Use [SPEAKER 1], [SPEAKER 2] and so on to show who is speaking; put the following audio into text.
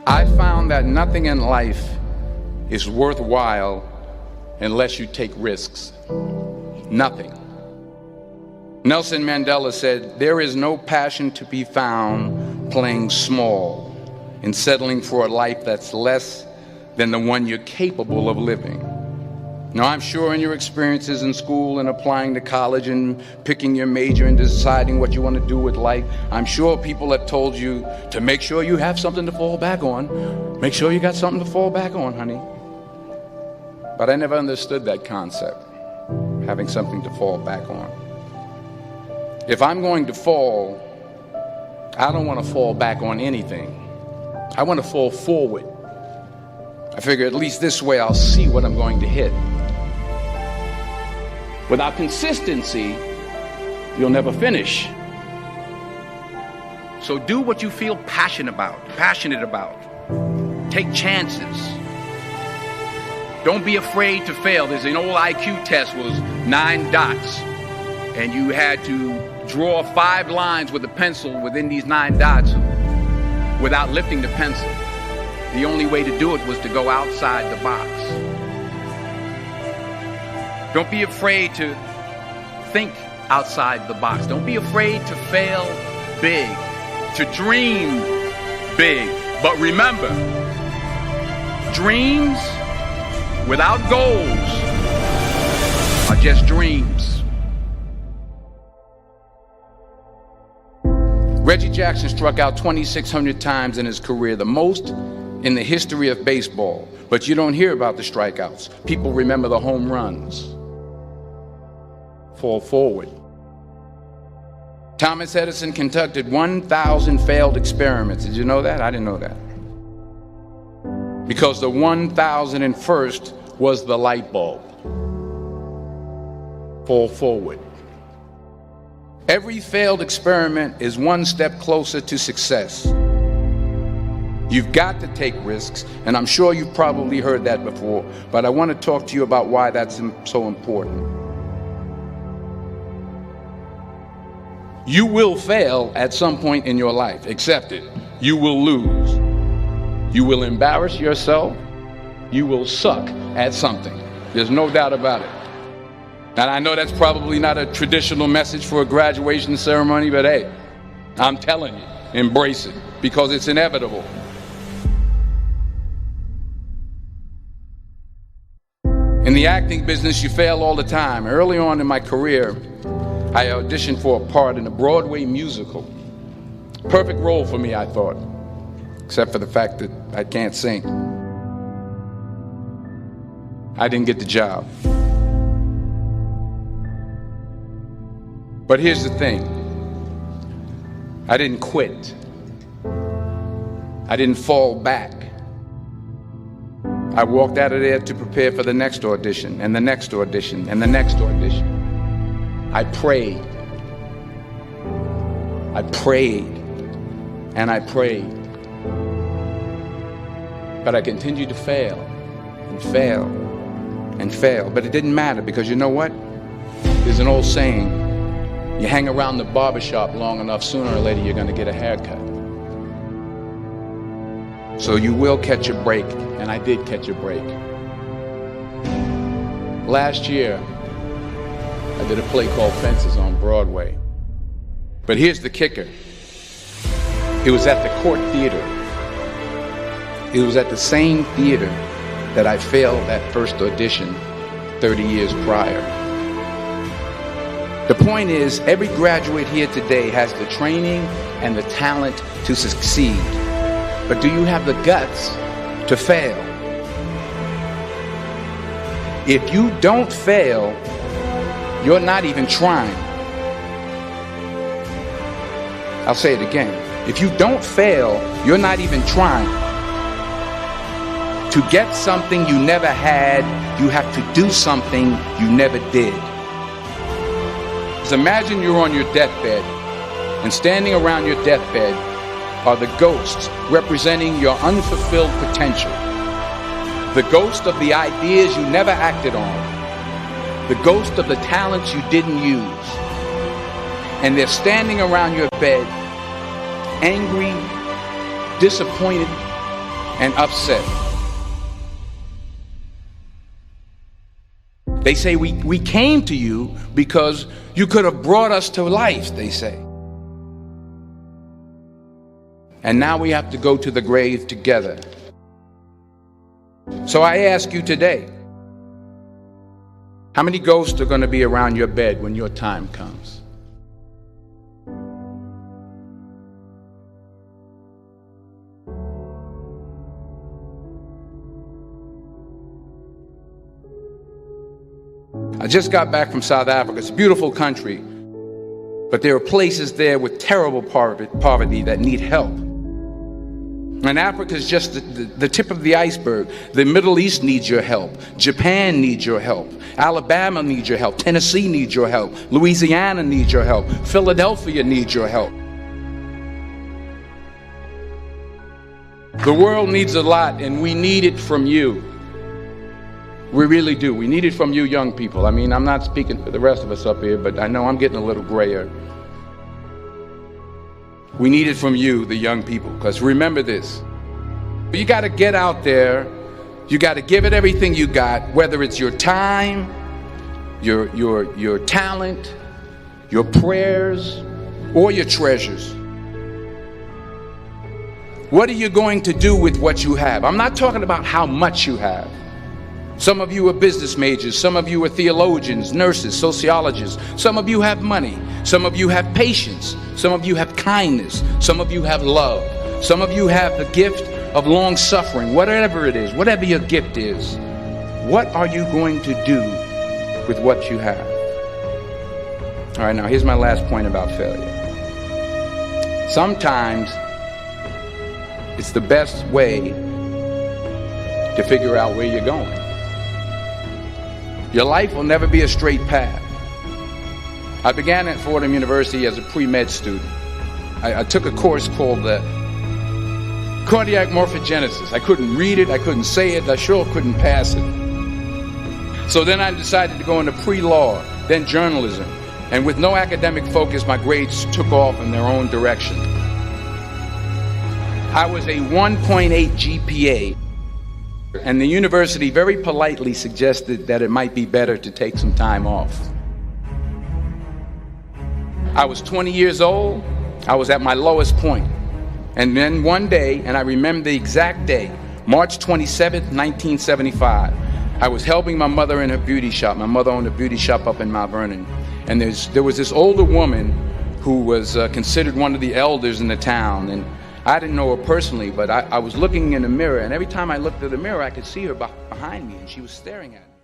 [SPEAKER 1] I found that nothing in life is worthwhile unless you take risks. Nothing. Nelson Mandela said, "There is no passion to be found playing small and settling for a life that's less than the one you're capable of living." Now, I'm sure in your experiences in school and applying to college and picking your major and deciding what you want to do with life, I'm sure people have told you to make sure you have something to fall back on. Make sure you got something to fall back on, honey. But I never understood that concept, having something to fall back on. If I'm going to fall, I don't want to fall back on anything. I want to fall forward. I figure at least this way I'll see what I'm going to hit. Without consistency, you'll never finish. So do what you feel passionate about. Take chances. Don't be afraid to fail. There's an old IQ test, was 9 dots, and you had to draw 5 lines with a pencil within these 9 dots without lifting the pencil. The only way to do it was to go outside the box. Don't be afraid to think outside the box. Don't be afraid to fail big, to dream big. But remember, dreams without goals are just dreams. Reggie Jackson struck out 2,600 times in his career, the most in the history of baseball. But you don't hear about the strikeouts. People remember the home runs. Fall forward. Thomas Edison conducted 1,000 failed experiments. Did you know that? I didn't know that. Because the 1,001st was the light bulb. Fall forward. Every failed experiment is one step closer to success. You've got to take risks, and I'm sure you've probably heard that before, but I want to talk to you about why that's so important. You will fail at some point in your life. Accept it. You will lose. You will embarrass yourself. You will suck at something. There's no doubt about it. And I know that's probably not a traditional message for a graduation ceremony, but hey, I'm telling you, embrace it, because it's inevitable. In the acting business, you fail all the time. Early on in my career, I auditioned for a part in a Broadway musical. Perfect role for me, I thought, except for the fact that I can't sing. I didn't get the job. But here's the thing. I didn't quit. I didn't fall back. I walked out of there to prepare for the next audition, and the next audition, and the next audition. I prayed. I prayed. And I prayed. But I continued to fail and fail and fail. But it didn't matter, because you know what? There's an old saying, you hang around the barbershop long enough, sooner or later you're going to get a haircut. So you will catch a break, and I did catch a break. Last year, I did a play called Fences on Broadway. But here's the kicker. It was at the Court Theater. It was at the same theater that I failed that first audition 30 years prior. The point is, every graduate here today has the training and the talent to succeed. But do you have the guts to fail? If you don't fail, you're not even trying. I'll say it again. If you don't fail, you're not even trying. To get something you never had, you have to do something you never did. Just imagine you're on your deathbed, and standing around your deathbed are the ghosts representing your unfulfilled potential. The ghost of the ideas you never acted on. The ghost of the talents you didn't use. And they're standing around your bed, angry, disappointed, and upset. They say we came to you because you could have brought us to life, they say. And now we have to go to the grave together. So I ask you today, how many ghosts are going to be around your bed when your time comes? I just got back from South Africa. It's a beautiful country, but there are places there with terrible poverty that need help. And Africa is just the tip of the iceberg. The Middle East needs your help. Japan needs your help. Alabama needs your help. Tennessee needs your help. Louisiana needs your help. Philadelphia needs your help. The world needs a lot, and we need it from you. We really do. We need it from you young people. I mean, I'm not speaking for the rest of us up here, but I know I'm getting a little grayer. We need it from you, the young people, because remember this. You got to get out there. You got to give it everything you got, whether it's your time, your talent, your prayers, or your treasures. What are you going to do with what you have? I'm not talking about how much you have. Some of you are business majors, some of you are theologians, nurses, sociologists, some of you have money, some of you have patience, some of you have kindness, some of you have love, some of you have the gift of long suffering. Whatever it is, whatever your gift is, what are you going to do with what you have? All right, now here's my last point about failure. Sometimes it's the best way to figure out where you're going. Your life will never be a straight path. I began at Fordham University as a pre-med student. I took a course called cardiac morphogenesis. I couldn't read it, I couldn't say it, I sure couldn't pass it. So then I decided to go into pre-law, then journalism. And with no academic focus, my grades took off in their own direction. I was a 1.8 GPA. And the university very politely suggested that it might be better to take some time off. I was 20 years old. I was at my lowest point. And then one day, and I remember the exact day, March 27th, 1975, I was helping my mother in her beauty shop. My mother owned a beauty shop up in Mount Vernon. And there was this older woman who was considered one of the elders in the town. And I didn't know her personally, but I was looking in the mirror, and every time I looked at the mirror, I could see her behind me, and she was staring at me.